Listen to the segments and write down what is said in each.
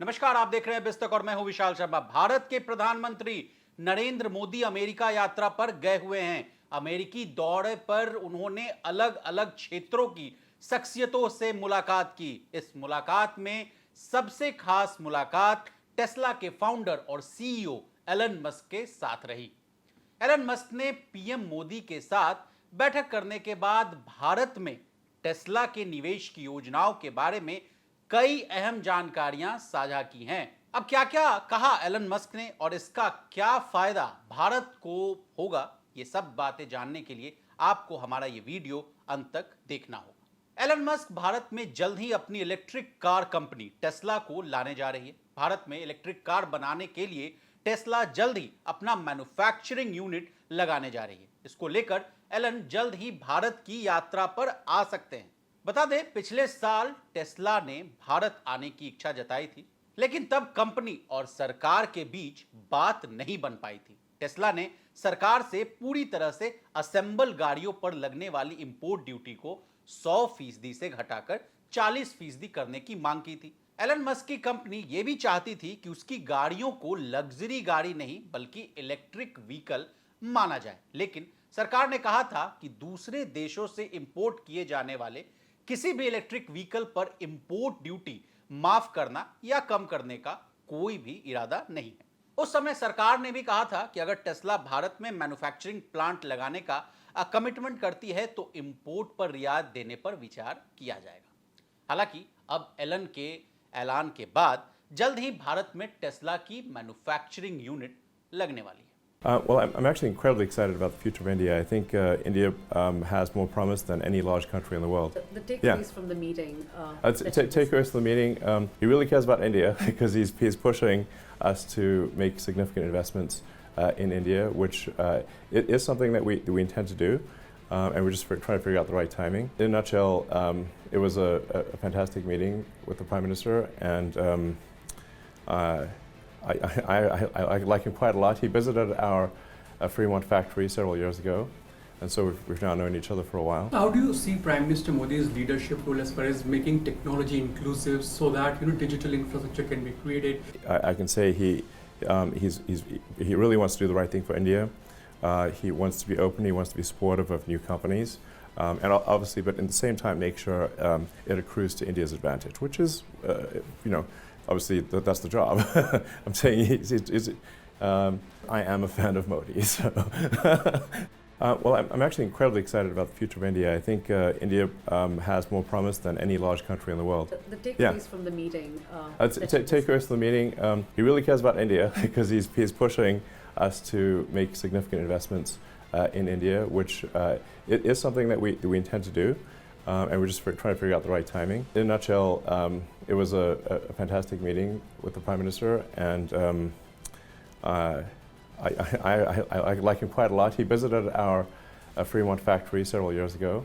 नमस्कार, आप देख रहे हैं बिस्तक और मैं हूं विशाल शर्मा। भारत के प्रधानमंत्री नरेंद्र मोदी अमेरिका यात्रा पर गए हुए हैं। अमेरिकी दौरे पर उन्होंने अलग अलग क्षेत्रों की शख्सियतों से मुलाकात की। इस मुलाकात में सबसे खास मुलाकात टेस्ला के फाउंडर और सीईओ एलन मस्क के साथ रही। एलन मस्क ने पीएम मोदी के साथ बैठक करने के बाद भारत में टेस्ला के निवेश की योजनाओं के बारे में कई अहम जानकारियां साझा की हैं। अब क्या क्या कहा एलन मस्क ने और इसका क्या फायदा भारत को होगा, ये सब बातें जानने के लिए आपको हमारा ये वीडियो अंत तक देखना होगा। एलन मस्क भारत में जल्द ही अपनी इलेक्ट्रिक कार कंपनी टेस्ला को लाने जा रही है। भारत में इलेक्ट्रिक कार बनाने के लिए टेस्ला जल्द ही अपना मैन्युफैक्चरिंग यूनिट लगाने जा रही है। इसको लेकर एलन जल्द ही भारत की यात्रा पर आ सकते हैं। बता दें, पिछले साल टेस्ला ने भारत आने की इच्छा जताई थी, लेकिन तब कंपनी और सरकार के बीच बात नहीं बन पाई थी। टेस्ला ने सरकार से पूरी तरह से असेंबल गाड़ियों पर लगने वाली इंपोर्ट ड्यूटी को 100% से घटाकर 40% करने की मांग की थी। एलन मस्क की कंपनी यह भी चाहती थी कि उसकी गाड़ियों को लग्जरी गाड़ी नहीं बल्कि इलेक्ट्रिक व्हीकल माना जाए, लेकिन सरकार ने कहा था कि दूसरे देशों से इंपोर्ट किए जाने वाले किसी भी इलेक्ट्रिक व्हीकल पर इंपोर्ट ड्यूटी माफ करना या कम करने का कोई भी इरादा नहीं है। उस समय सरकार ने भी कहा था कि अगर टेस्ला भारत में मैन्युफैक्चरिंग प्लांट लगाने का कमिटमेंट करती है तो इंपोर्ट पर रियायत देने पर विचार किया जाएगा। हालांकि अब एलन के ऐलान के बाद जल्द ही भारत में टेस्ला की मैन्युफैक्चरिंग यूनिट लगने वाली है। I'm actually incredibly excited about the future of India. I think India has more promise than any large country in the world. The takeaways from the meeting. Takeaways from the meeting. He really cares about India because he's pushing us to make significant investments in India, which it is something that we intend to do, and we're just trying to figure out the right timing. In a nutshell, it was a fantastic meeting with the Prime Minister, and I like him quite a lot. He visited our Fremont factory several years ago, and so we've now known each other for a while. How do you see Prime Minister Modi's leadership role as far as making technology inclusive so that digital infrastructure can be created? I can say he really wants to do the right thing for India. He wants to be open. He wants to be supportive of new companies, and obviously, but at the same time, make sure it accrues to India's advantage, which is, obviously, that's the job. I'm saying I am a fan of Modi. So. I'm actually incredibly excited about the future of India. I think India has more promise than any large country in the world. The takeaways from the meeting. Takeaways from the meeting. He really cares about India because he's pushing us to make significant investments in India, which it is something that we intend to do. And we're just trying to figure out the right timing. In a nutshell, it was a fantastic meeting with the Prime Minister, and I like him quite a lot. He visited our Fremont factory several years ago,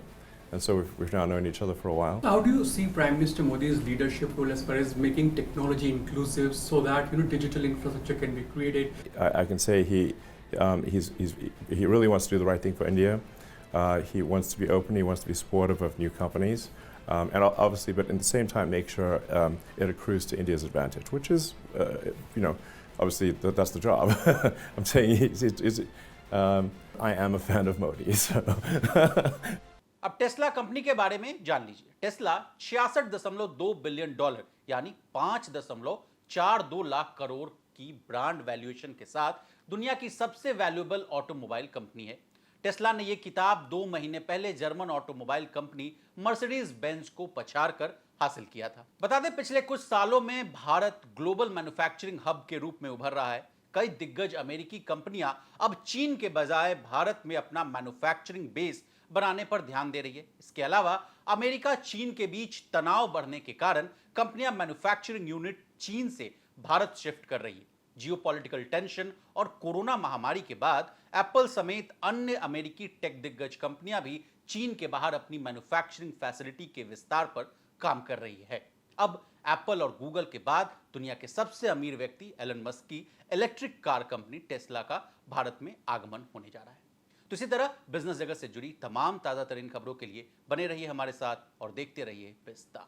and so we've now known each other for a while. How do you see Prime Minister Modi's leadership role as far as making technology inclusive so that digital infrastructure can be created? I can say he really wants to do the right thing for India. He wants to be open. He wants to be supportive of new companies, and obviously, but at the same time, make sure it accrues to India's advantage, which is, obviously, that's the job. I'm saying I am a fan of Modi. So. अब Tesla company के बारे में जान लीजिए। Tesla 66.2 billion dollar यानी 5.42 लाख करोड़ की brand valuation के साथ दुनिया की सबसे वैल्यूएबल ऑटोमोबाइल कंपनी है। टेस्ला ने यह किताब 2 महीने पहले German automobile company Mercedes Benz को पछाड़कर हासिल किया था। बता दें, पिछले कुछ सालों में भारत ग्लोबल मैन्युफैक्चरिंग हब के रूप में उभर रहा है। कई दिग्गज अमेरिकी कंपनियां अब चीन के बजाय भारत में अपना मैन्युफैक्चरिंग बेस बनाने पर ध्यान दे रही है। इसके अलावा अमेरिका चीन के बीच तनाव बढ़ने के कारण कंपनियां मैन्युफैक्चरिंग यूनिट चीन से भारत शिफ्ट कर रही है। जियोपॉलिटिकल टेंशन और कोरोना महामारी के बाद एप्पल समेत अन्य अमेरिकी टेक दिग्गज कंपनियां भी चीन के बाहर अपनी मैन्युफैक्चरिंग फैसिलिटी के विस्तार पर काम कर रही है। अब एप्पल और गूगल के बाद दुनिया के सबसे अमीर व्यक्ति एलन मस्क की इलेक्ट्रिक कार कंपनी टेस्ला का भारत में आगमन होने जा रहा है। तो इसी तरह बिजनेस जगत से जुड़ी तमाम ताजा तरीन खबरों के लिए बने रहिए हमारे साथ और देखते रहिए बिस्ता।